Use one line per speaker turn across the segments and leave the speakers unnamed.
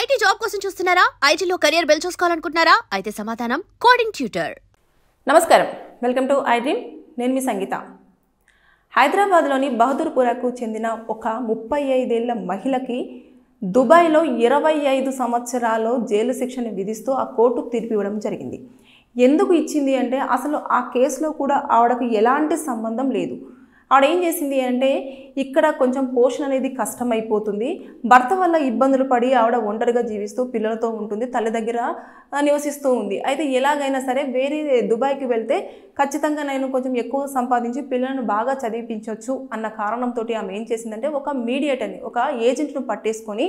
IT job కోసం చూస్తున్నారా? ఐటీలో కెరియర్ బిల్డ్ చేసుకోవాలనుకుంటున్నారా? అయితే సమాధానం కోడింగ్ ట్యూటర్.
నమస్కారం, వెల్కమ్ టు ఐ డ్రీమ్. నేను మీ సంగీత. హైదరాబాద్లోని బహదూర్పురకు చెందిన ఒక 35 ఏళ్ల మహిళకి దుబాయ్లో 25 సంవత్సరాలు జైలు శిక్షను విధిస్తూ ఆ కోర్టు తీర్పు ఇవ్వడం జరిగింది. ఎందుకు ఇచ్చింది అంటే అసలు ఆ కేసులో కూడా ఆవిడకు ఎలాంటి సంబంధం లేదు. ఆవిడ ఏం చేసింది అంటే ఇక్కడ కొంచెం పోషణ అనేది కష్టమైపోతుంది, భర్త వల్ల ఇబ్బందులు పడి ఆవిడ ఒంటరిగా జీవిస్తూ పిల్లలతో ఉంటుంది, తల్లి దగ్గర నివసిస్తూ ఉంది. అయితే ఎలాగైనా సరే వేరే దుబాయ్కి వెళ్తే ఖచ్చితంగా నేను కొంచెం ఎక్కువ సంపాదించి పిల్లలను బాగా చదివించవచ్చు అన్న కారణంతో ఆమె ఏం చేసిందంటే ఒక మీడియేటర్ని, ఒక ఏజెంట్ను పట్టేసుకొని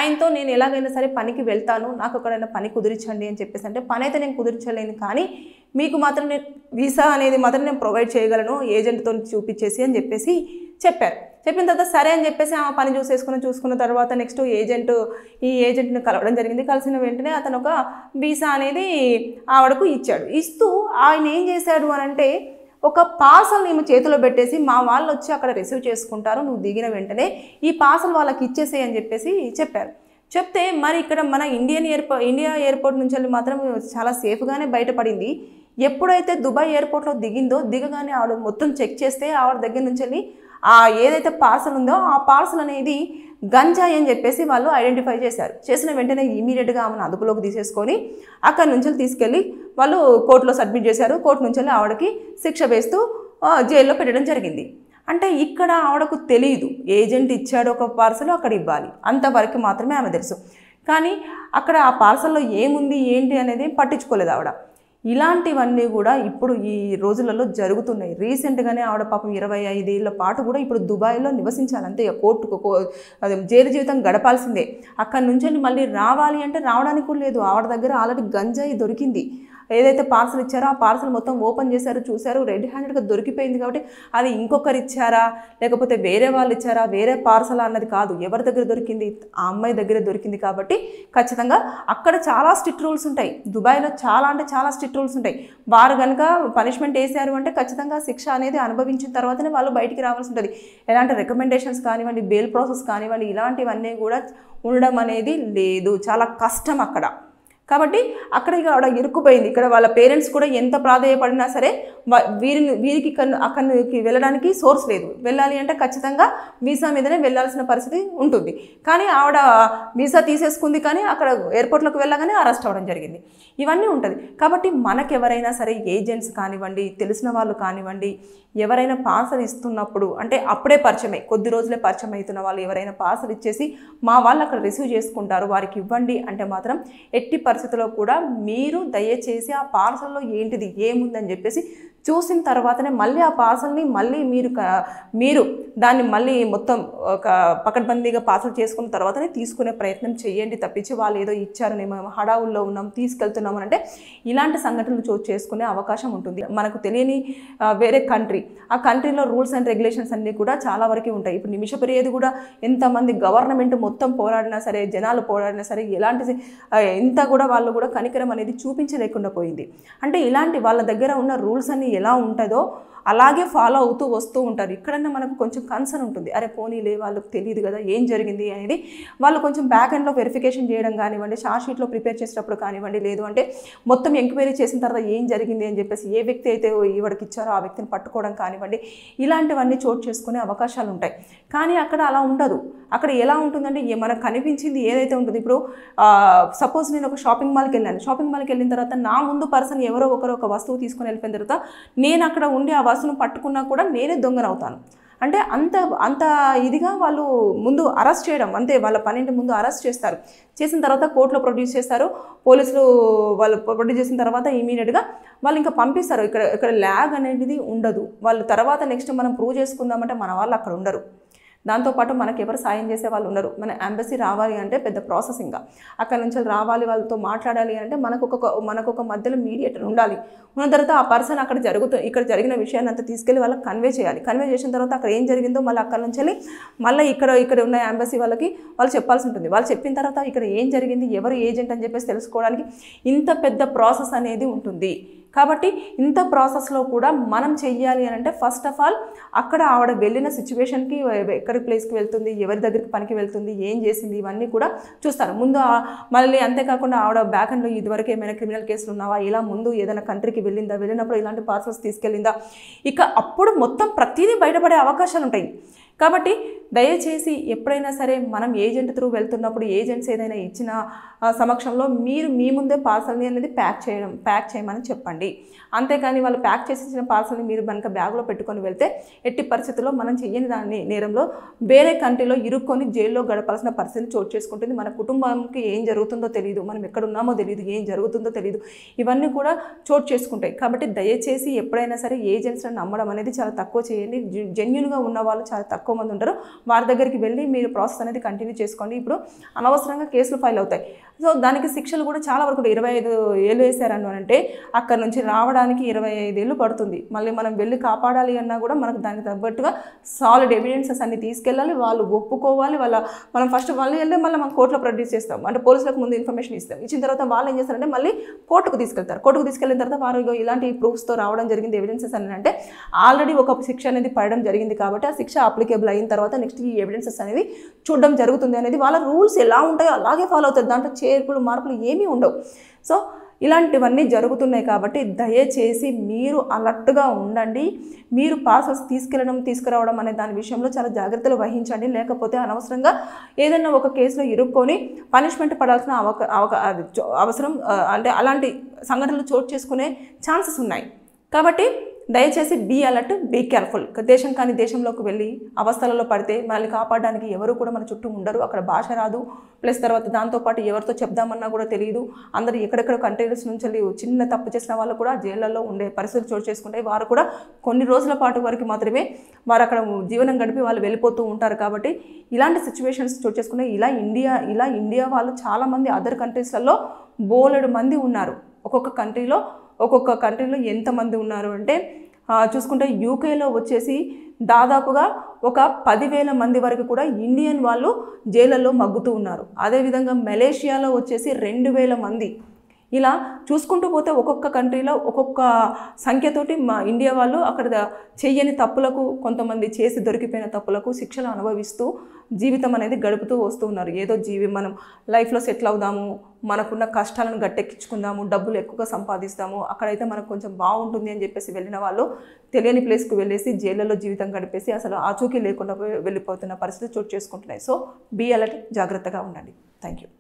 ఆయనతో నేను ఎలాగైనా సరే పనికి వెళ్తాను, నాకు ఎక్కడైనా పని కుదిరించండి అని చెప్పేసి, అంటే పని అయితే నేను కుదిరించలేను కానీ మీకు మాత్రం నేను వీసా అనేది మాత్రం నేను ప్రొవైడ్ చేయగలను ఏజెంట్తో చూపించేసి అని చెప్పేసి చెప్పారు. చెప్పిన తర్వాత సరే అని చెప్పేసి ఆ పని చూసుకున్న తర్వాత నెక్స్ట్ ఈ ఏజెంట్ని కలవడం జరిగింది. కలిసిన వెంటనే అతను ఒక వీసా అనేది ఆవిడకు ఇచ్చాడు. ఇస్తూ ఆయన ఏం చేశాడు అని అంటే ఒక పార్సల్ నేను చేతిలో పెట్టేసి మా వాళ్ళు వచ్చి అక్కడ రిసీవ్ చేసుకుంటారు, నువ్వు దిగిన వెంటనే ఈ పార్సల్ వాళ్ళకి ఇచ్చేసేయి అని చెప్పేసి చెప్పారు. చెప్తే మరి ఇక్కడ మన ఇండియా ఎయిర్పోర్ట్ నుంచి వెళ్ళి మాత్రం చాలా సేఫ్గానే బయటపడింది. ఎప్పుడైతే దుబాయ్ ఎయిర్పోర్ట్లో దిగగానే ఆవిడ మొత్తం చెక్ చేస్తే ఆవిడ దగ్గర నుంచి వెళ్ళి ఆ ఏదైతే పార్సల్ ఉందో ఆ పార్సల్ అనేది గంజాయి అని చెప్పేసి వాళ్ళు ఐడెంటిఫై చేశారు. చేసిన వెంటనే ఇమీడియట్గా ఆమెను అదుపులోకి తీసేసుకొని అక్కడి నుంచి తీసుకెళ్ళి వాళ్ళు కోర్టులో సబ్మిట్ చేశారు. కోర్టు నుంచి వెళ్ళి ఆవిడకి శిక్ష వేస్తూ జైల్లో పెట్టడం జరిగింది. అంటే ఇక్కడ ఆవిడకు తెలియదు, ఏజెంట్ ఇచ్చాడు ఒక పార్సల్ అక్కడ ఇవ్వాలి, అంతవరకు మాత్రమే ఆమె తెలుసు. కానీ అక్కడ ఆ పార్సల్లో ఏముంది ఏంటి అనేది పట్టించుకోలేదు ఆవిడ. ఇలాంటివన్నీ కూడా ఇప్పుడు ఈ రోజులలో జరుగుతున్నాయి. రీసెంట్గానే ఆవిడ పాపం 25 ఏళ్ల పాటు కూడా ఇప్పుడు దుబాయ్లో నివసించాలి, అంతే కోర్టుకు జైలు జీవితం గడపాల్సిందే. అక్కడి నుంచి మళ్ళీ రావాలి అంటే రావడానికి కూడా లేదు. ఆవిడ దగ్గర ఆల్రెడీ గంజాయి దొరికింది. ఏదైతే పార్సల్ ఇచ్చారో ఆ పార్సల్ మొత్తం ఓపెన్ చేశారు, చూశారు, రెడ్ హ్యాండెడ్గా దొరికిపోయింది. కాబట్టి అది ఇంకొకరు ఇచ్చారా లేకపోతే వేరే వాళ్ళు ఇచ్చారా, వేరే పార్సల్ అన్నది కాదు, ఎవరి దగ్గర దొరికింది, ఆ అమ్మాయి దగ్గర దొరికింది. కాబట్టి ఖచ్చితంగా అక్కడ చాలా స్ట్రిక్ట్ రూల్స్ ఉంటాయి. దుబాయ్లో చాలా అంటే చాలా స్ట్రిక్ట్ రూల్స్ ఉంటాయి. వారు కనుక పనిష్మెంట్ వేశారు అంటే ఖచ్చితంగా శిక్ష అనేది అనుభవించిన తర్వాతనే వాళ్ళు బయటికి రావాల్సి ఉంటుంది. ఎలాంటి రికమెండేషన్స్ కానివ్వండి, బెయిల్ ప్రాసెస్ కానివ్వండి, ఇలాంటివన్నీ కూడా ఉండడం అనేది లేదు, చాలా కష్టం అక్కడ. కాబట్టి అక్కడ ఆవిడ ఇరుక్కుపోయింది. ఇక్కడ వాళ్ళ పేరెంట్స్ కూడా ఎంత ప్రాధేయపడినా సరే వీరికి అక్కడికి వెళ్ళడానికి సోర్స్ లేదు. వెళ్ళాలి అంటే ఖచ్చితంగా వీసా మీదనే వెళ్ళాల్సిన పరిస్థితి ఉంటుంది. కానీ ఆవిడ వీసా తీసేసుకుంది, కానీ అక్కడ ఎయిర్పోర్ట్లోకి వెళ్ళగానే అరెస్ట్ అవ్వడం జరిగింది. ఇవన్నీ ఉంటుంది. కాబట్టి మనకెవరైనా సరే ఏజెంట్స్ కానివ్వండి, తెలిసిన వాళ్ళు కానివ్వండి, ఎవరైనా పార్సల్ ఇస్తున్నప్పుడు అంటే అప్పుడే పరిచయమై కొద్ది రోజులే పరిచయం అవుతున్న వాళ్ళు ఎవరైనా పార్సల్ ఇచ్చేసి మా వాళ్ళు అక్కడ రిసీవ్ చేసుకుంటారు వారికి ఇవ్వండి అంటే మాత్రం ఎట్టి పరిస్థితుల్లో కూడా మీరు దయచేసి ఆ పార్సల్లో ఏంటిది ఏముందని చెప్పేసి చూసిన తర్వాతనే మళ్ళీ ఆ పార్సల్ని మళ్ళీ మీరు దాన్ని మళ్ళీ మొత్తం ఒక పకడ్బందీగా పార్సల్ చేసుకున్న తర్వాతనే తీసుకునే ప్రయత్నం చేయండి. తప్పించి వాళ్ళు ఏదో ఇచ్చారని మేము హడావుల్లో ఉన్నాం తీసుకెళ్తున్నాం అంటే ఇలాంటి సంఘటనలు చోటు చేసుకునే అవకాశం ఉంటుంది. మనకు తెలియని వేరే కంట్రీ, ఆ కంట్రీలో రూల్స్ అండ్ రెగ్యులేషన్స్ అన్నీ కూడా చాలా వరకు ఉంటాయి. ఇప్పుడు నిమిషపర్యేది కూడా ఎంతమంది గవర్నమెంట్ మొత్తం పోరాడినా సరే, జనాలు పోరాడినా సరే, ఎంత కూడా వాళ్ళు కూడా కనికరం అనేది చూపించలేకుండా పోయింది. అంటే ఇలాంటి వాళ్ళ దగ్గర ఉన్న రూల్స్ అన్ని ఎలా ఉంటుందో అలాగే ఫాలో అవుతూ వస్తూ ఉంటారు. ఇక్కడన్నా మనకు కొంచెం కన్సర్న్ ఉంటుంది, అరే పోనీలే వాళ్ళకి తెలియదు కదా ఏం జరిగింది అనేది. వాళ్ళు కొంచెం బ్యాక్ ఎండ్లో వెరిఫికేషన్ చేయడం కానివ్వండి, షార్ట్ షీట్లో ప్రిపేర్ చేసేటప్పుడు కానివ్వండి, లేదు అంటే మొత్తం ఎంక్వైరీ చేసిన తర్వాత ఏం జరిగింది అని చెప్పేసి ఏ వ్యక్తి అయితే ఈవిడకి ఇచ్చారో ఆ వ్యక్తిని పట్టుకోవడం కానివ్వండి, ఇలాంటివన్నీ చోటు చేసుకునే అవకాశాలు ఉంటాయి. కానీ అక్కడ అలా ఉండదు. అక్కడ ఎలా ఉంటుందంటే మనకు కనిపించింది ఏదైతే ఉంటుంది. ఇప్పుడు సపోజ్ నేను ఒక షాపింగ్ మాల్కి వెళ్ళాను, షాపింగ్ మాల్కి వెళ్ళిన తర్వాత నా ముందు పర్సన్ ఎవరో ఒకరు ఒక వస్తువు తీసుకొని వెళ్ళిపోయిన తర్వాత నేను అక్కడ ఉండి ఆ వస్తువును పట్టుకున్నా కూడా నేనే దొంగనవుతాను. అంటే అంత ఇదిగా వాళ్ళు ముందు అరెస్ట్ చేయడం, అంతే వాళ్ళ పనింటి ముందు అరెస్ట్ చేస్తారు. చేసిన తర్వాత కోర్టులో ప్రొడ్యూస్ చేస్తారు, పోలీసులు వాళ్ళు ప్రొడ్యూస్ చేసిన తర్వాత ఇమీడియట్గా వాళ్ళు ఇంకా పంపిస్తారు. ఇక్కడ ల్యాగ్ అనేది ఉండదు. వాళ్ళు తర్వాత నెక్స్ట్ మనం ప్రూవ్ చేసుకుందామంటే మన వాళ్ళు అక్కడ ఉండరు. దాంతోపాటు మనకు ఎవరు సాయం చేసే వాళ్ళు ఉన్నారు. మన ఎంబసీ రావాలి అంటే పెద్ద ప్రాసెసింగ్గా అక్కడ నుంచి రావాలి, వాళ్ళతో మాట్లాడాలి అంటే మనకు ఒక మధ్యలో మీడియేటర్ ఉండాలి. ఉన్న తర్వాత ఆ పర్సన్ ఇక్కడ జరిగిన విషయాన్ని అంతా తీసుకెళ్ళి వాళ్ళకి కన్వే చేయాలి. కన్వే చేసిన తర్వాత అక్కడ ఏం జరిగిందో మళ్ళీ అక్కడ నుంచి మళ్ళీ ఇక్కడ ఉన్న ఎంబసీ వాళ్ళకి వాళ్ళు చెప్పాల్సి ఉంటుంది. వాళ్ళు చెప్పిన తర్వాత ఇక్కడ ఏం జరిగింది, ఎవరు ఏజెంట్ అని చెప్పేసి తెలుసుకోవడానికి ఇంత పెద్ద ప్రాసెస్ అనేది ఉంటుంది. కాబట్టి ఇంత ప్రాసెస్లో కూడా మనం చెయ్యాలి అని అంటే ఫస్ట్ ఆఫ్ ఆల్ అక్కడ ఆవిడ వెళ్ళిన సిచ్యువేషన్కి, ఎక్కడి ప్లేస్కి వెళ్తుంది, ఎవరి దగ్గరికి పనికి వెళ్తుంది, ఏం చేసింది, ఇవన్నీ కూడా చూస్తారు ముందు. మళ్ళీ అంతేకాకుండా ఆవిడ బ్యాక్ అండ్లో ఇదివరకు ఏమైనా క్రిమినల్ కేసులు ఉన్నావా, ఇలా ముందు ఏదైనా కంట్రీకి వెళ్ళిందా, వెళ్ళినప్పుడు ఇలాంటి పార్సల్స్ తీసుకెళ్ళిందా, ఇక అప్పుడు మొత్తం ప్రతిదీ బయటపడే అవకాశాలు ఉంటాయి. కాబట్టి దయచేసి ఎప్పుడైనా సరే మనం ఏజెంట్ త్రూ వెళ్తున్నప్పుడు ఏజెంట్స్ ఏదైనా ఇచ్చిన సమక్షంలో మీరు మీ ముందే పార్సల్ని అనేది ప్యాక్ చేయమని చెప్పండి. అంతేకాని వాళ్ళు ప్యాక్ చేసి ఇచ్చిన పార్సల్ని మీరు కనుక బ్యాగ్లో పెట్టుకొని వెళ్తే ఎట్టి పరిస్థితుల్లో మనం చెయ్యని దాన్ని నేరంలో వేరే కంట్రీలో ఇరుక్కొని జైల్లో గడపాల్సిన పరిస్థితి చోటు చేసుకుంటుంది. మన కుటుంబంకి ఏం జరుగుతుందో తెలియదు, మనం ఎక్కడ ఉన్నామో తెలియదు, ఏం జరుగుతుందో తెలియదు, ఇవన్నీ కూడా చోటు చేసుకుంటాయి. కాబట్టి దయచేసి ఎప్పుడైనా సరే ఏజెంట్స్ని నమ్మడం అనేది చాలా తక్కువ చేయండి. జెన్యున్గా ఉన్న వాళ్ళు చాలా తక్కువ మంది ఉంటారు, వారి దగ్గరికి వెళ్ళి మీరు ప్రాసెస్ అనేది కంటిన్యూ చేసుకోండి. ఇప్పుడు అనవసరంగా కేసులు ఫైల్ అవుతాయి. సో దానికి శిక్షలు కూడా చాలా వరకు 25 ఏళ్ళు వేసారని అంటే అక్కడ నుంచి రావడానికి 25 ఏళ్ళు పడుతుంది. మళ్ళీ మనం వెళ్ళి కాపాడాలి అన్నా కూడా మనకు దానికి తగ్గట్టుగా సాలిడ్ ఎవిడెన్సెస్ అన్ని తీసుకెళ్ళాలి, వాళ్ళు ఒప్పుకోవాలి. మనం ఫస్ట్ వాళ్ళు వెళ్ళి మళ్ళీ మనం కోర్టులో ప్రొడ్యూస్ చేస్తాం, అంటే పోలీసులకు ముందు ఇన్ఫర్మేషన్ ఇస్తాం. ఇచ్చిన తర్వాత వాళ్ళు ఏం చేస్తారంటే మళ్ళీ కోర్టుకు తీసుకెళ్తారు. కోర్టుకు తీసుకెళ్ళిన తర్వాత వారు ఇలాంటి ప్రూఫ్స్తో రావడం జరిగింది, ఎవిడెన్సెస్ అని అంటే ఆల్రెడీ ఒక శిక్ష అనేది పడడం జరిగింది. కాబట్టి ఆ శిక్ష అప్లికేబుల్ అయిన తర్వాత నెక్స్ట్ ఈ ఎవిడెన్సెస్ అనేది చూడడం జరుగుతుంది అనేది వాళ్ళ రూల్స్ ఎలా ఉంటాయో అలాగే ఫాలో అవుతారు. దాంట్లో చేర్పులు మార్పులు ఏమీ ఉండవు. సో ఇలాంటివన్నీ జరుగుతున్నాయి. కాబట్టి దయచేసి మీరు అలర్ట్గా ఉండండి. మీరు పార్సల్స్ తీసుకురావడం అనే దాని విషయంలో చాలా జాగ్రత్తలు వహించండి. లేకపోతే అనవసరంగా ఏదైనా ఒక కేసులో ఇరుక్కొని పనిష్మెంట్ పడాల్సిన అవసరం అంటే అలాంటి సంఘటనలు చోటు చేసుకునే ఛాన్సెస్ ఉన్నాయి. కాబట్టి దయచేసి బీ అలర్ట్, బీ కేర్ఫుల్. దేశం కాని దేశంలోకి వెళ్ళి అవస్థలలో పడితే మనల్ని కాపాడడానికి ఎవరు కూడా మన చుట్టూ ఉండరు. అక్కడ భాష రాదు, ప్లస్ తర్వాత దాంతోపాటు ఎవరితో చెప్దామన్నా కూడా తెలియదు. అందరూ ఎక్కడెక్కడ కంట్రీస్ నుంచి చిన్న తప్పు చేసిన వాళ్ళు కూడా జైళ్ళల్లో ఉండే పరిస్థితులు చోటు చేసుకుంటాయి. వారు కూడా కొన్ని రోజుల పాటు వరకు మాత్రమే వారు అక్కడ జీవనం గడిపి వాళ్ళు వెళ్ళిపోతూ ఉంటారు. కాబట్టి ఇలాంటి సిచ్యువేషన్స్ చోటు చేసుకునే ఇలా ఇండియా వాళ్ళు చాలామంది అదర్ కంట్రీస్లలో బోలెడు మంది ఉన్నారు. ఒక్కొక్క కంట్రీలో ఎంతమంది ఉన్నారు అంటే చూసుకుంటే యూకేలో వచ్చేసి దాదాపుగా ఒక 10,000 మంది వరకు కూడా ఇండియన్ వాళ్ళు జైళ్ళల్లో మగ్గుతూ ఉన్నారు. అదేవిధంగా మలేషియాలో వచ్చేసి 2,000 మంది. ఇలా చూసుకుంటూ పోతే ఒక్కొక్క కంట్రీలో ఒక్కొక్క సంఖ్యతోటి మా ఇండియా వాళ్ళు అక్కడ చెయ్యని తప్పులకు, కొంతమంది చేసి దొరికిపోయిన తప్పులకు శిక్షలు అనుభవిస్తూ జీవితం అనేది గడుపుతూ వస్తూ ఉన్నారు. ఏదో మనం లైఫ్లో సెటిల్ అవుదాము, మనకున్న కష్టాలను గట్టెక్కించుకుందాము, డబ్బులు ఎక్కువగా సంపాదిస్తాము, అక్కడైతే మనకు కొంచెం బాగుంటుంది అని చెప్పేసి వెళ్ళిన వాళ్ళు తెలియని ప్లేస్కి వెళ్ళేసి జైళ్ళలో జీవితం గడిపేసి అసలు ఆచూకీ లేకుండా వెళ్ళిపోతున్న పరిస్థితి చోటు చేసుకుంటున్నాయి. సో బీ అలర్ట్, జాగ్రత్తగా ఉండండి. Thank you.